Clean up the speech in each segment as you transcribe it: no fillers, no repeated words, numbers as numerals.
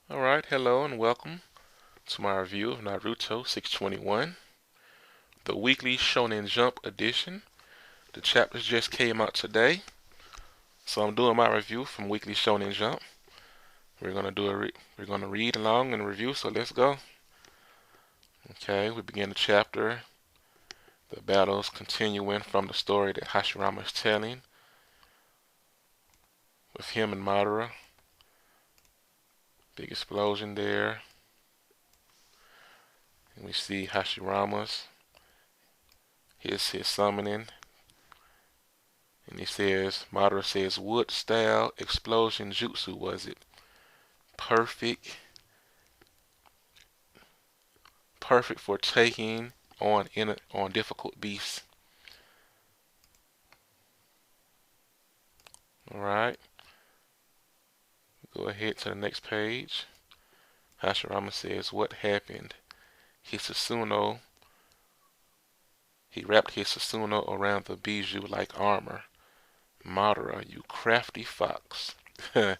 Alright, hello and welcome to my review of Naruto 621, the weekly Shonen Jump edition. The chapters just came out today, so I'm doing my review from Weekly Shonen Jump. We're gonna read along and review, so let's go. Okay, we begin the chapter. The battles continuing from the story that Hashirama is telling with him and Madara. Big explosion there. And we see Hashirama's his summoning. And he says, Madara says, what style explosion jutsu was it? Perfect, perfect for taking on difficult beasts. All right, go ahead to the next page. Hashirama says, what happened? His Susanoo, he wrapped his Susanoo around the bijou like armor. Madara, you crafty fox. And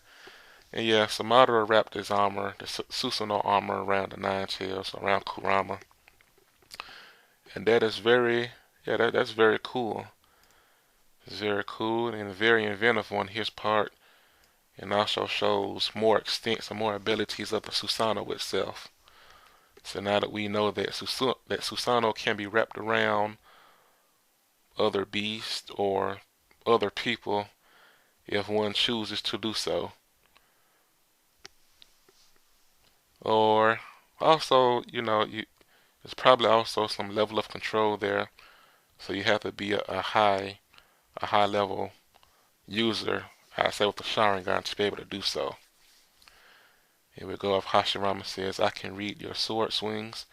yeah, so Madara wrapped his armor, the Susanoo armor, around the Nine Tails, around Kurama. And that is very, yeah, that's very cool. It's very cool and very inventive on his part, and also shows more extents and more abilities of the Susanoo itself. So now that we know that Susanoo can be wrapped around other beasts or other people if one chooses to do so. Or also, there's probably also some level of control there. So you have to be a high level user, I say with the Sharingan, to be able to do so. Here we go. If Hashirama says, I can read your sword swings,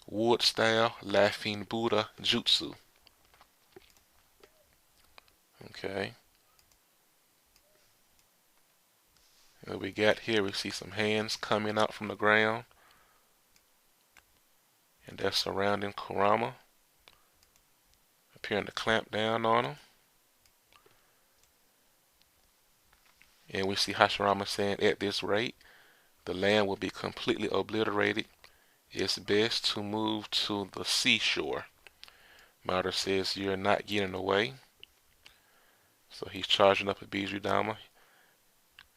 wood style, laughing Buddha jutsu. Okay. And what we got here, we see some hands coming out from the ground, and they're surrounding Kurama, appearing to clamp down on him. And we see Hashirama saying, at this rate, the land will be completely obliterated. It's best to move to the seashore. Madara says, you're not getting away. So he's charging up a Bijudama.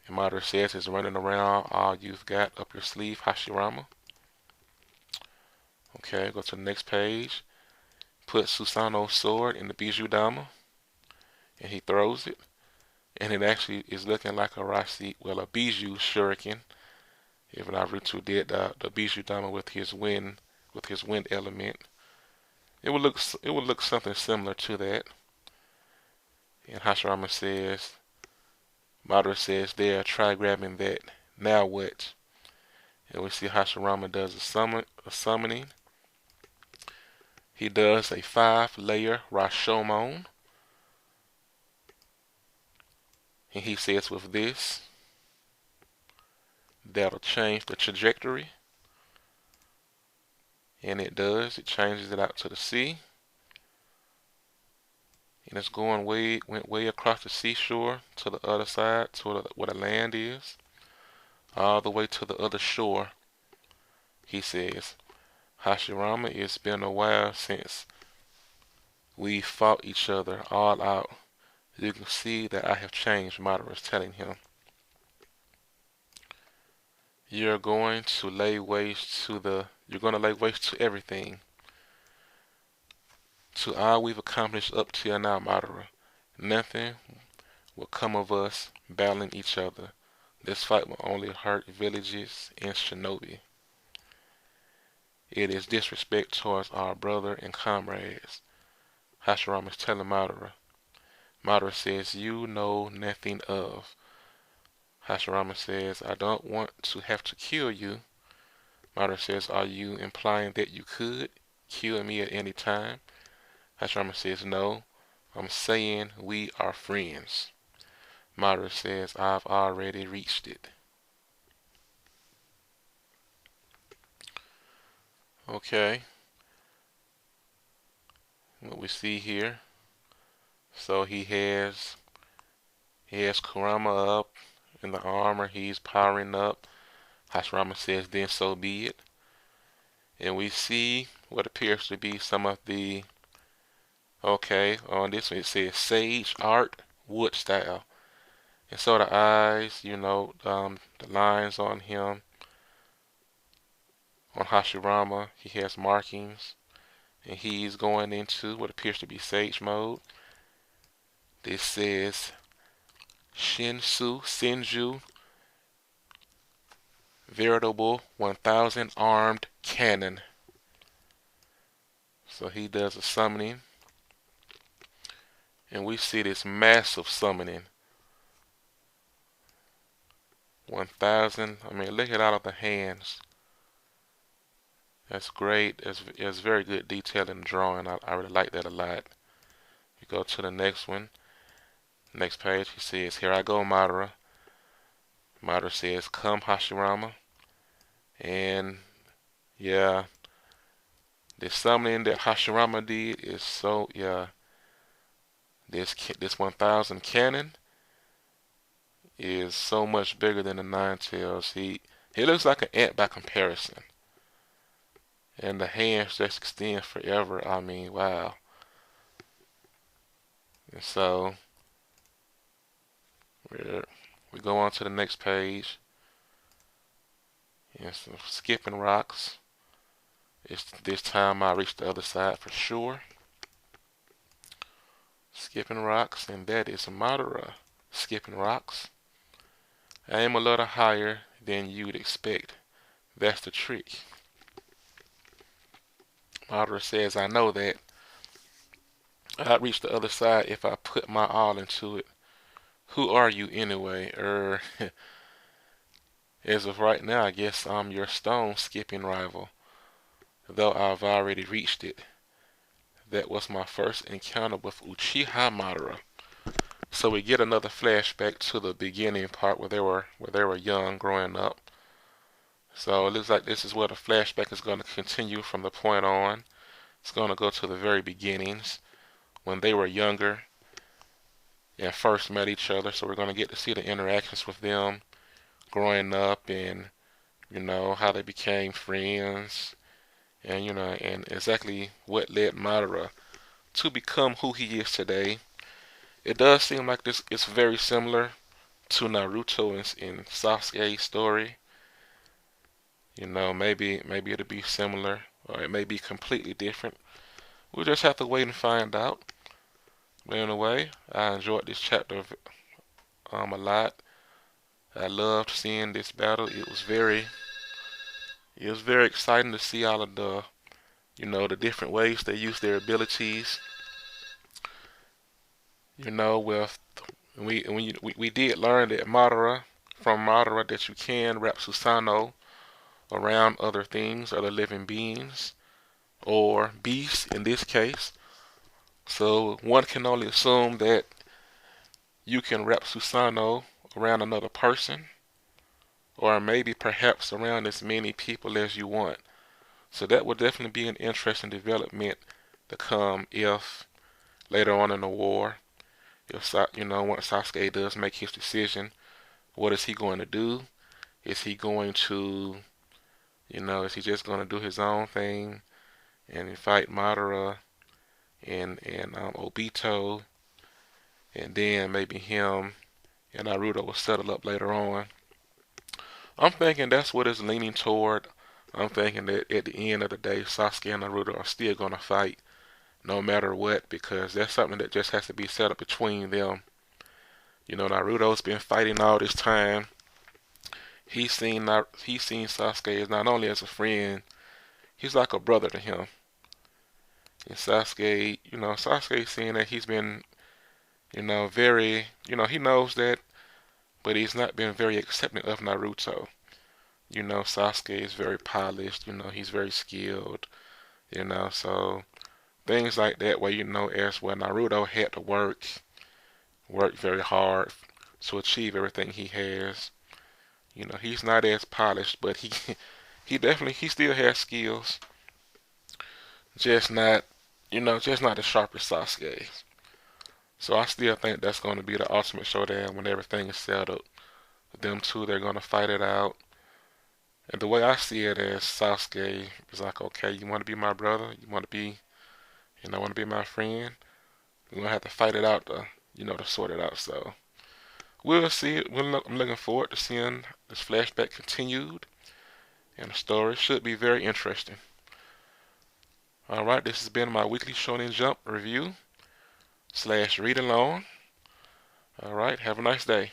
And Madara says, it's running around all you've got up your sleeve, Hashirama. Okay, go to the next page. Put Susanoo's sword in the Bijudama. And he throws it. And it actually is looking like a Rashi, well, a Biju shuriken. If Naruto did the Bijudama with his wind element, it would look something similar to that. And Hashirama says, Madara says, there, try grabbing that. Now what? And we see Hashirama does a summoning. He does a 5-layer Rashomon. And he says with this, that'll change the trajectory. And it does. It changes it out to the sea. And it's went way across the seashore to the other side, to where the land is. All the way to the other shore. He says, Hashirama, it's been a while since we fought each other all out. You can see that I have changed, Madara is telling him. You're going to lay waste to everything. To all we've accomplished up till now, Madara. Nothing will come of us battling each other. This fight will only hurt villages and shinobi. It is disrespect towards our brother and comrades. Hashirama is telling Madara. Madara says, you know nothing of. Hashirama says, I don't want to have to kill you. Madara says, are you implying that you could kill me at any time? Hashirama says, no, I'm saying we are friends. Madara says, I've already reached it. Okay. What we see here. So he has Kurama up in the armor. He's powering up. Hashirama says, then so be it. And we see what appears to be some of the, okay, on this one it says sage art wood style. And so the eyes, the lines on him, on Hashirama, he has markings. And he's going into what appears to be sage mode. This says Senju, veritable 1,000 armed cannon. So he does a summoning. And we see this massive summoning. 1,000. I mean, look at all of the hands. That's great. It's very good detail in the drawing. I really like that a lot. You go to the next one. Next page, he says, here I go, Madara. Madara says, come, Hashirama. And, yeah, the summoning that Hashirama did is so, yeah. This 1,000 cannon is so much bigger than the Nine Tails. He looks like an ant by comparison. And the hands just extend forever. I mean, wow. And so we go on to the next page. And some skipping rocks. This time I reach the other side for sure. Skipping rocks, and that is Madara skipping rocks. I am a little higher than you'd expect. That's the trick. Madara says, I know that. I'd reach the other side if I put my all into it. Who are you anyway? As of right now, I guess I'm your stone skipping rival. Though I've already reached it. That was my first encounter with Uchiha Madara. So we get another flashback to the beginning part where they were young, growing up. So it looks like this is where the flashback is going to continue from the point on. It's going to go to the very beginnings when they were younger and first met each other. So we're going to get to see the interactions with them growing up and, how they became friends and, and exactly what led Madara to become who he is today. It does seem like this is very similar to Naruto in Sasuke's story. Maybe it'll be similar or it may be completely different. We'll just have to wait and find out. But anyway, I enjoyed this chapter a lot. I loved seeing this battle. It was very exciting to see all of the the different ways they use their abilities. With we did learn that from Madara that you can wrap Susanoo around other things, other living beings, or beasts in this case. So one can only assume that you can wrap Susanoo around another person, or maybe perhaps around as many people as you want. So that would definitely be an interesting development to come if later on in the war, if once Sasuke does make his decision, what is he going to do? Is he going to, is he just going to do his own thing and fight Madara and Obito, and then maybe him and Naruto will settle up later on? I'm thinking that's what it's leaning toward. I'm thinking that at the end of the day, Sasuke and Naruto are still going to fight no matter what, because that's something that just has to be set up between them. Naruto's been fighting all this time. He's seen Sasuke as not only as a friend, he's like a brother to him. And Sasuke seeing that he's been, very, he knows that, but he's not been very accepting of Naruto. Sasuke is very polished, he's very skilled, so things like that where, as where Naruto had to work very hard to achieve everything he has. He's not as polished, but he still has skills. Just not, just not as sharp as Sasuke. So I still think that's going to be the ultimate showdown when everything is settled. Them two, they're going to fight it out. And the way I see it is Sasuke is like, okay, you want to be my brother, you want to be, want to be my friend. We're gonna have to fight it out to, to sort it out. So we'll see it. I'm looking forward to seeing this flashback continued, and the story should be very interesting. All right, this has been my weekly Shonen Jump review / read along. All right, have a nice day.